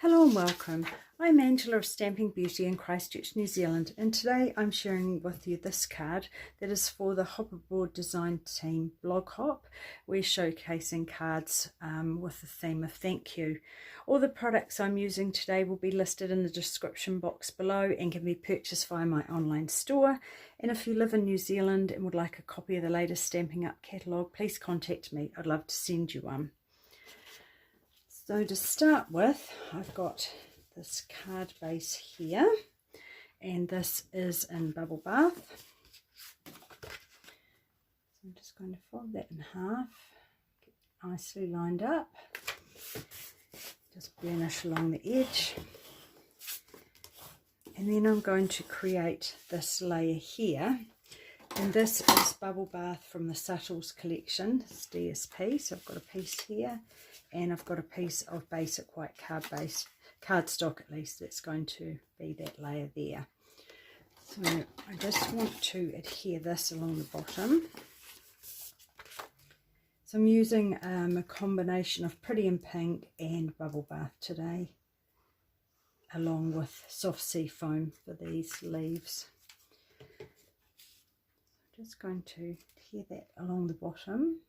Hello and welcome. I'm Angela of Stamping Beauty in Christchurch, New Zealand, and today I'm sharing with you this card that is for the Hopperboard Design Team blog hop. We're showcasing cards with the theme of thank you. All the products I'm using today will be listed in the description box below and can be purchased via my online store. And if you live in New Zealand and would like a copy of the latest Stampin' Up catalogue, please contact me. I'd love to send you one. So to start with, I've got this card base here, and this is in Bubble Bath. So I'm just going to fold that in half, get it nicely lined up, just burnish along the edge, and then I'm going to create this layer here. And this is Bubble Bath from the Subtles collection, it's DSP. So I've got a piece here, and I've got a piece of basic white cardstock at least, that's going to be that layer there. So I just want to adhere this along the bottom. So I'm using a combination of Pretty in Pink and Bubble Bath today, along with soft sea foam for these leaves. Just going to adhere that along the bottom,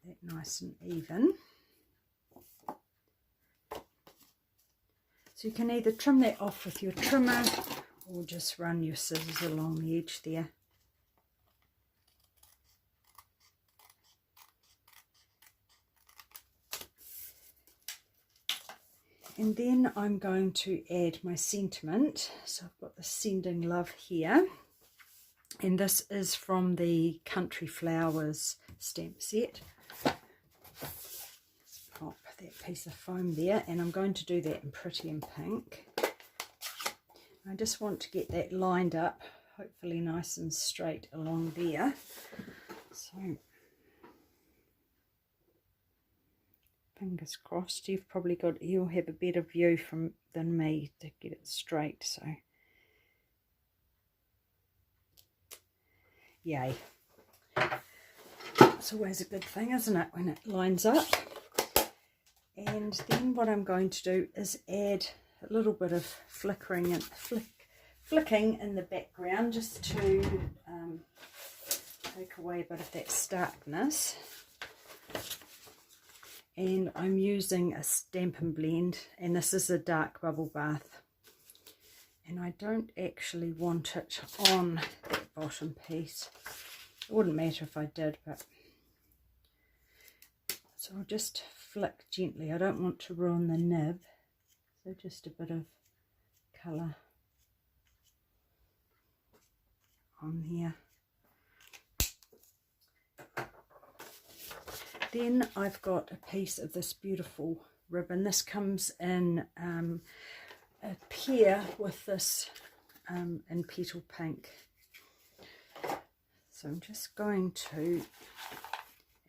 that nice and even. So you can either trim that off with your trimmer or just run your scissors along the edge there. And then I'm going to add my sentiment. So I've got the Sending Love here. And this is from the Country Flowers stamp set. Let's pop that piece of foam there. And I'm going to do that in Pretty in Pink. I just want to get that lined up, hopefully nice and straight along there. So fingers crossed. You'll have a better view than me to get it straight. So yay. It's always a good thing, isn't it, when it lines up? And then what I'm going to do is add a little bit of flickering and flicking in the background, just to take away a bit of that starkness. And I'm using a Stampin' Blend, and this is a dark Bubble Bath. And I don't actually want it on that bottom piece. It wouldn't matter if I did, but so I'll just flick gently. I don't want to ruin the nib, so just a bit of colour on here. Then I've got a piece of this beautiful ribbon. This comes in a pair with this in Petal Pink. So I'm just going to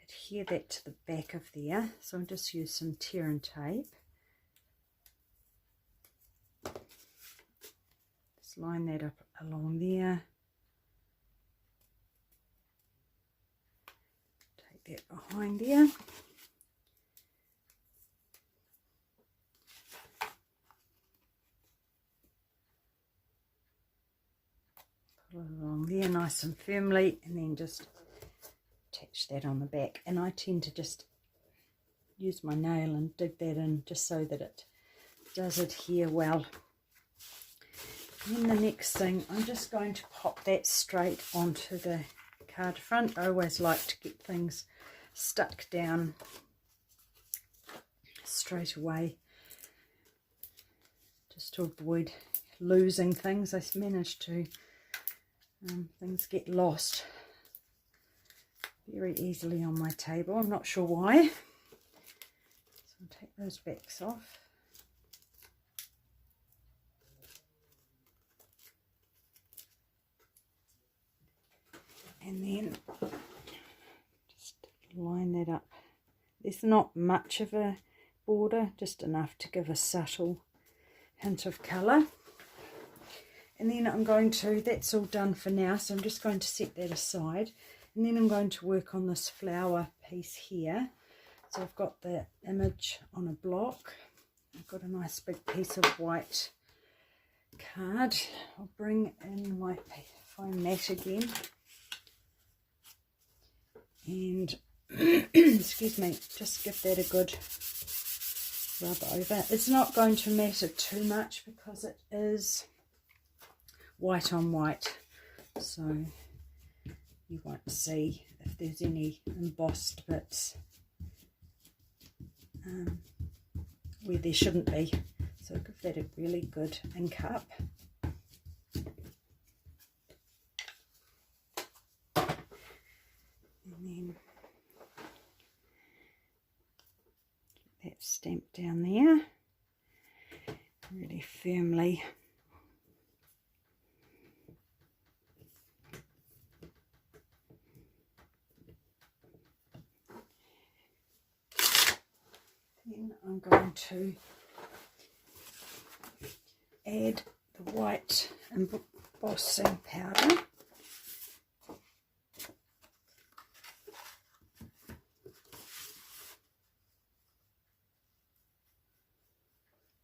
adhere that to the back of there. So I'll just use some tear and tape. Just line that up along there. That behind there. Pull it along there nice and firmly, and then just attach that on the back. And I tend to just use my nail and dig that in just so that it does adhere well. And then the next thing, I'm just going to pop that straight onto the card front. I always like to get things stuck down straight away, just to avoid losing things. I managed to things get lost very easily on my table. I'm not sure why. So I'll take those backs off. And then just line that up. There's not much of a border, just enough to give a subtle hint of colour. And then I'm going to, that's all done for now, so I'm just going to set that aside. And then I'm going to work on this flower piece here. So I've got the image on a block. I've got a nice big piece of white card. I'll bring in my foam mat again. And, excuse me, just give that a good rub over. It's not going to matter too much because it is white on white. So you won't see if there's any embossed bits where there shouldn't be. So give that a really good ink up. And then get that stamped down there really firmly. Then I'm going to add the white embossing powder.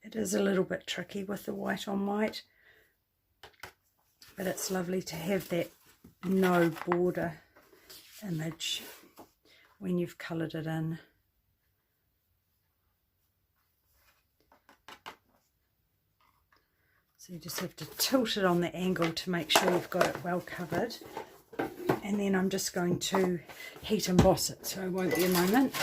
It is a little bit tricky with the white on white, but it's lovely to have that no border image when you've coloured it in. So you just have to tilt it on the angle to make sure you've got it well covered. And then I'm just going to heat emboss it, so it won't be a moment.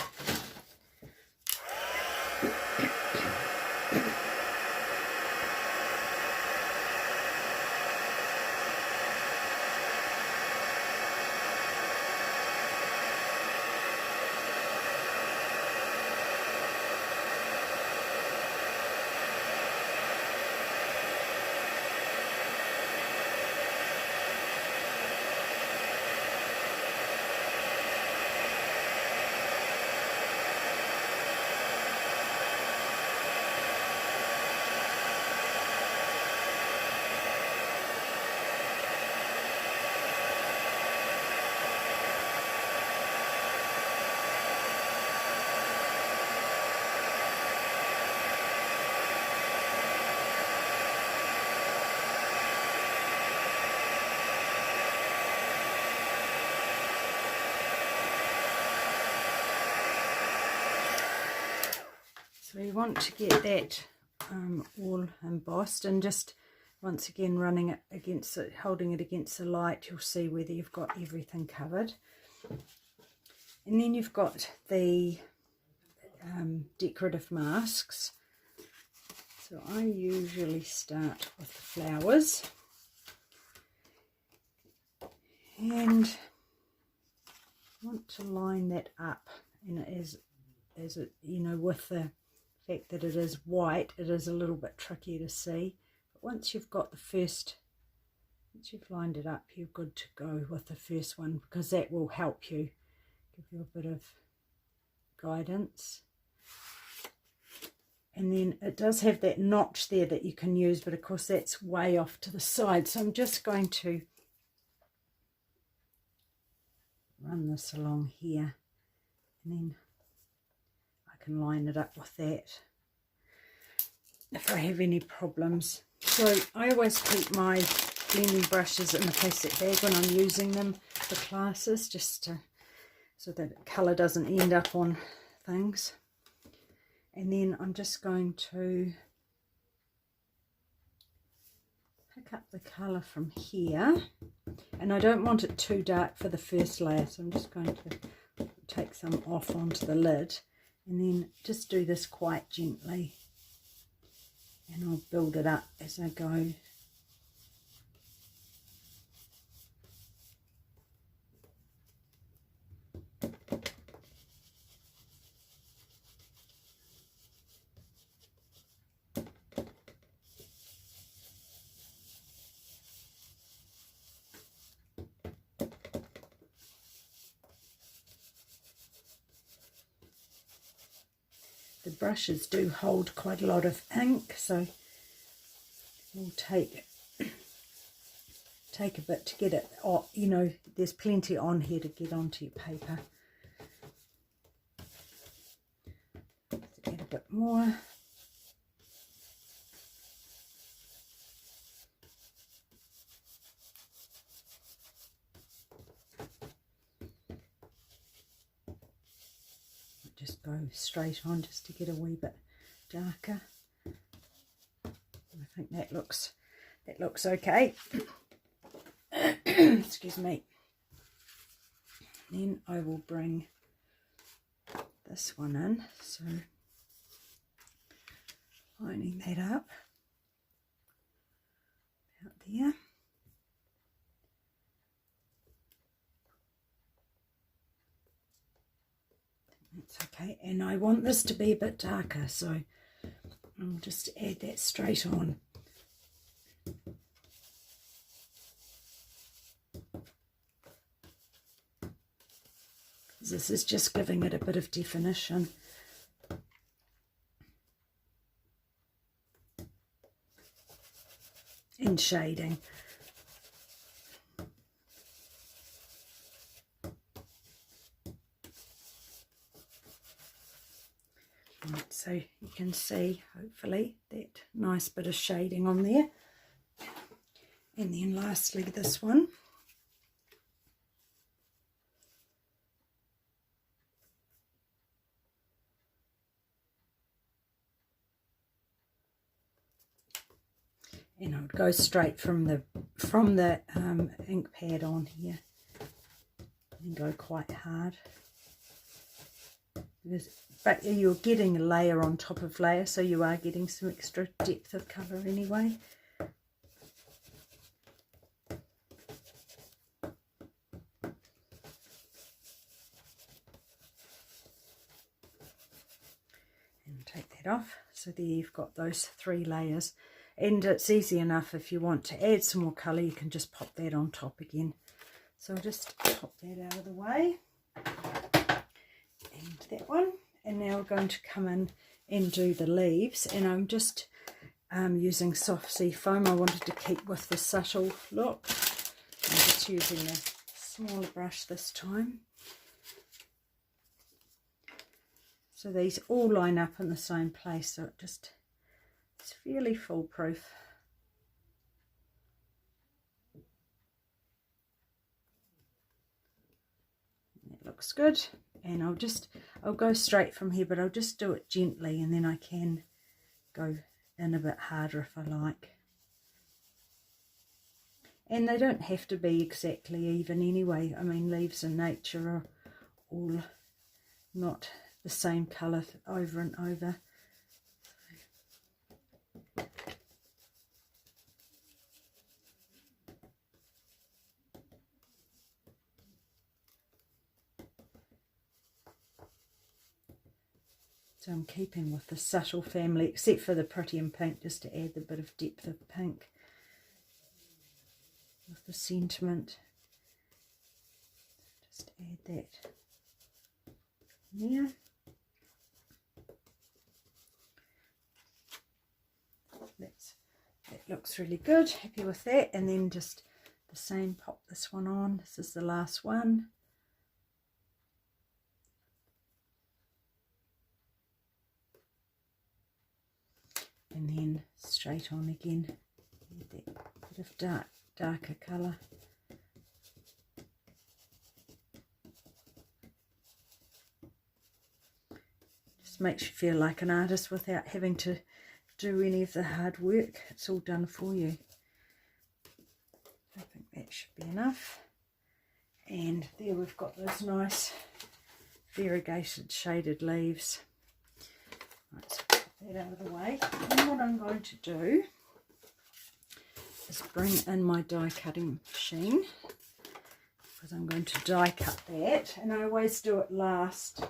So you want to get that all embossed, and just once again running it against it, holding it against the light, you'll see whether you've got everything covered. And then you've got the decorative masks. So I usually start with the flowers, and I want to line that up, and as it, you know, with the fact that it is white, it is a little bit tricky to see. But once you've got the first, once you've lined it up, you're good to go with the first one, because that will help you, give you a bit of guidance. And then it does have that notch there that you can use, but of course that's way off to the side. So I'm just going to run this along here, and then I can line it up with that if I have any problems. So I always keep my blending brushes in a plastic bag when I'm using them for classes, just to, so that colour doesn't end up on things. And then I'm just going to pick up the colour from here, and I don't want it too dark for the first layer, so I'm just going to take some off onto the lid, and then just do this quite gently, and I'll build it up as I go. The brushes do hold quite a lot of ink, so we'll take a bit to get it, you know, there's plenty on here to get onto your paper. more. Just go straight on just to get a wee bit darker. I think that looks okay. Excuse me. Then I will bring this one in, so lining that up out there. That's okay, and I want this to be a bit darker, so I'll just add that straight on. This is just giving it a bit of definition. And shading. Right, so you can see, hopefully, that nice bit of shading on there. And then lastly, this one. And I would go straight from the ink pad on here and go quite hard. But you're getting a layer on top of layer, so you are getting some extra depth of colour anyway. And take that off. So there you've got those 3 layers. And it's easy enough, if you want to add some more colour, you can just pop that on top again. So I'll just pop that out of the way. And that one. And now we're going to come in and do the leaves. And I'm just using soft sea foam. I wanted to keep with the subtle look. I'm just using a smaller brush this time. So these all line up in the same place, so it's fairly foolproof. That looks good. And I'll go straight from here, but I'll just do it gently, and then I can go in a bit harder if I like. And they don't have to be exactly even anyway. I mean, leaves in nature are all not the same colour over and over. So I'm keeping with the subtle family, except for the pretty and pink, just to add the bit of depth of pink with the sentiment. Just add that there. That looks really good, happy with that. And then just the same, pop this one on. This is the last one. And then straight on again, with that bit of darker colour. Just makes you feel like an artist without having to do any of the hard work. It's all done for you. I think that should be enough. And there we've got those nice variegated shaded leaves. Right, so put that out of the way. And what I'm going to do is bring in my die cutting machine, because I'm going to die cut that, and I always do it last.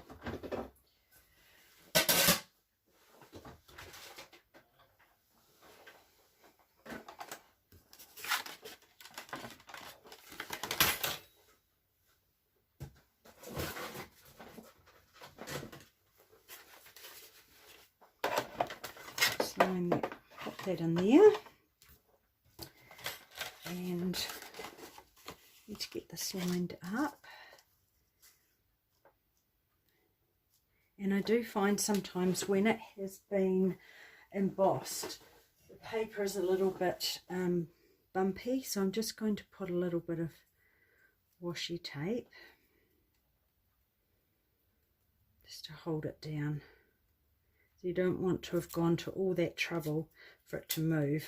Pop that in there, and need to get this lined up, And I do find sometimes when it has been embossed, the paper is a little bit bumpy, so I'm just going to put a little bit of washi tape just to hold it down. So you don't want to have gone to all that trouble for it to move.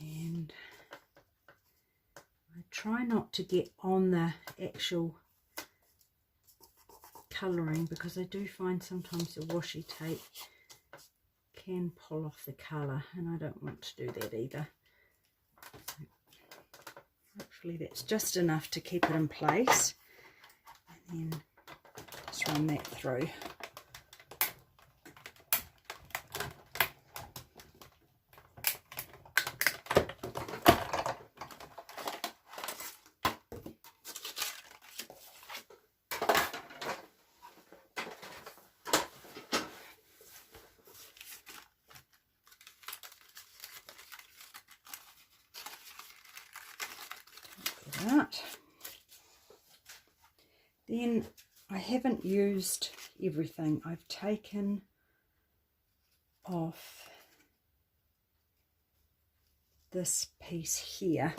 And I try not to get on the actual colouring, because I do find sometimes the washi tape can pull off the colour, and I don't want to do that either. So hopefully that's just enough to keep it in place, and then just run that through. That. Then I haven't used everything. I've taken off this piece here,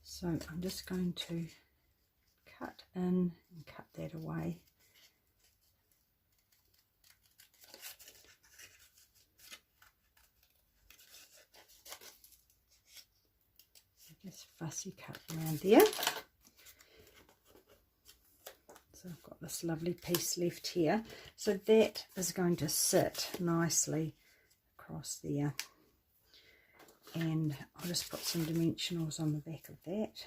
so I'm just going to cut in and cut that away. Just fussy cut around there. So I've got this lovely piece left here. So that is going to sit nicely across there. And I'll just put some dimensionals on the back of that.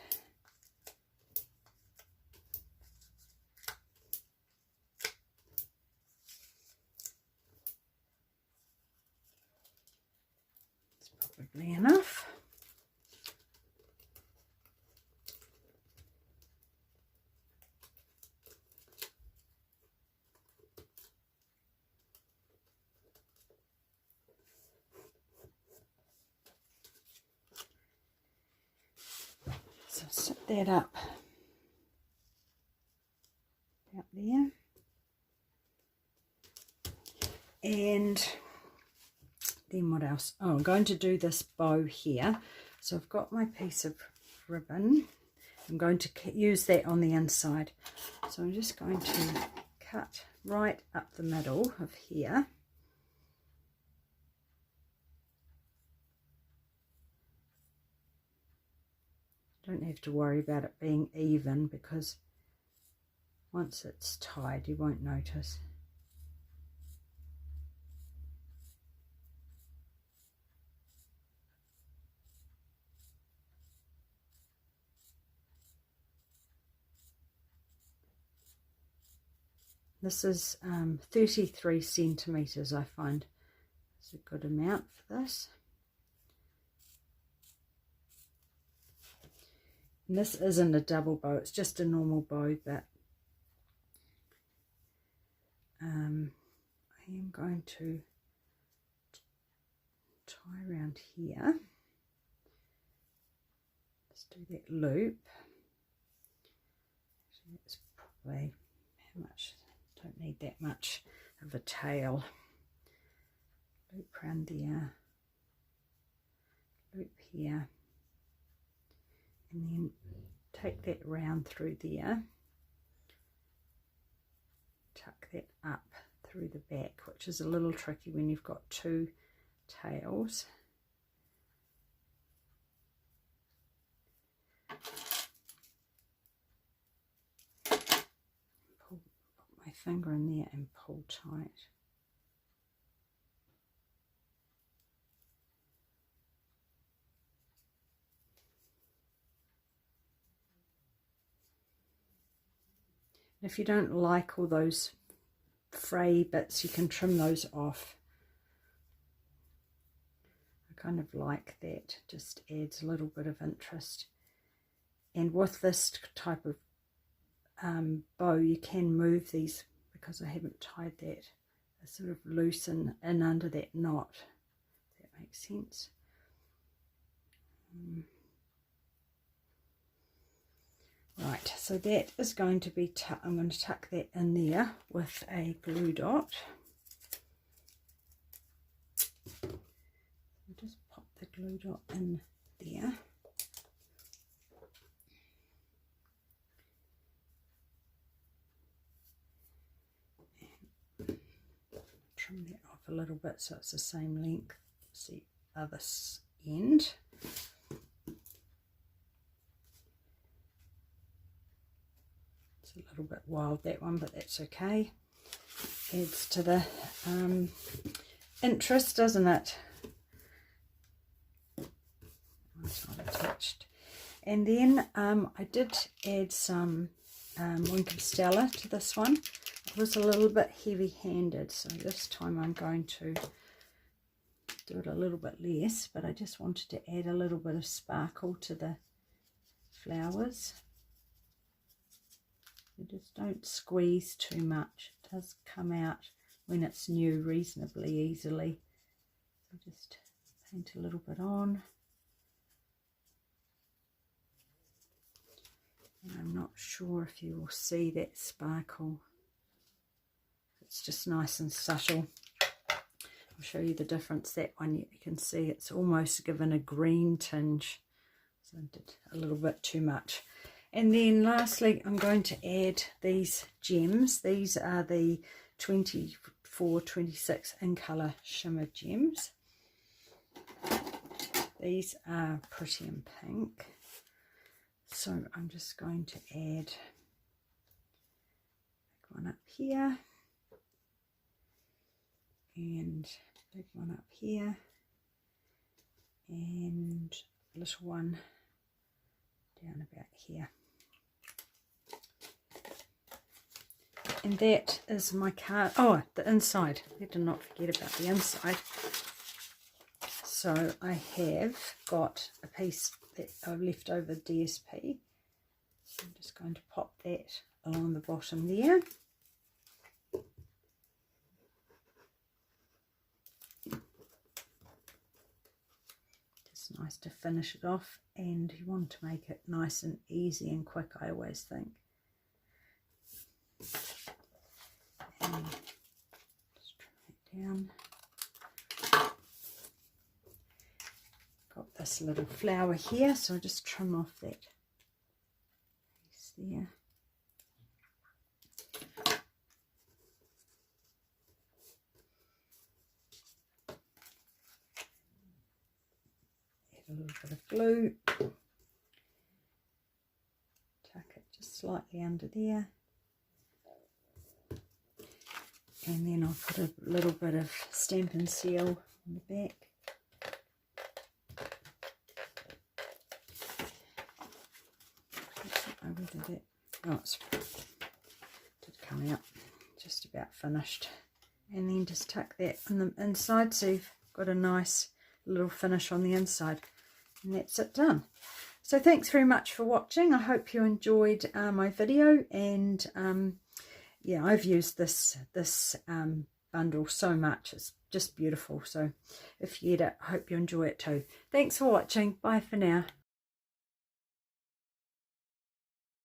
It's probably enough. So set that up out there, and then what else? Oh, I'm going to do this bow here. So I've got my piece of ribbon. I'm going to use that on the inside. So I'm just going to cut right up the middle of here. Don't have to worry about it being even, because once it's tied you won't notice. This is 33 centimetres, I find. It's a good amount for this. And this isn't a double bow, it's just a normal bow, but I am going to tie around here. Let's do that loop. So that's probably how much? Don't need that much of a tail. Loop around there, loop here, and then take that round through there, tuck that up through the back, which is a little tricky when you've got two tails. Put my finger in there and pull tight. If you don't like all those fray bits, you can trim those off. I kind of like that, just adds a little bit of interest. And with this type of bow, you can move these, because I haven't tied that. They sort of loosen in under that knot, if that makes sense. Right, so that is going to be, I'm going to tuck that in there with a glue dot. Just pop the glue dot in there. And trim that off a little bit so it's the same length as the other end. A little bit wild, that one, but that's okay. Adds to the interest, doesn't it? It's not attached. And then I did add some Wink of Stella to this one. It was a little bit heavy-handed, so this time I'm going to do it a little bit less, but I just wanted to add a little bit of sparkle to the flowers. You just don't squeeze too much. It does come out when it's new reasonably easily. So just paint a little bit on. And I'm not sure if you will see that sparkle. It's just nice and subtle. I'll show you the difference. That one you can see it's almost given a green tinge. So I did a little bit too much. And then lastly, I'm going to add these gems. These are the 24-26 in colour shimmer gems. These are pretty in pink. So I'm just going to add one up here and big one up here and a little one down about here. And that is my card. Oh, the inside. I did not forget about the inside. So I have got a piece that I've left over DSP. So I'm just going to pop that along the bottom there. Just nice to finish it off, and you want to make it nice and easy and quick, I always think. And just trim it down. Got this little flower here, so I'll just trim off that piece there. Add a little bit of glue. Tuck it just slightly under there. And then I'll put a little bit of Stampin' Seal on the back. Oh, it's did come out just about finished. And then just tuck that on the inside so you've got a nice little finish on the inside. And that's it done. So thanks very much for watching. I hope you enjoyed my video, and yeah, I've used this bundle so much. It's just beautiful. So if you get it, I hope you enjoy it too. Thanks for watching. Bye for now.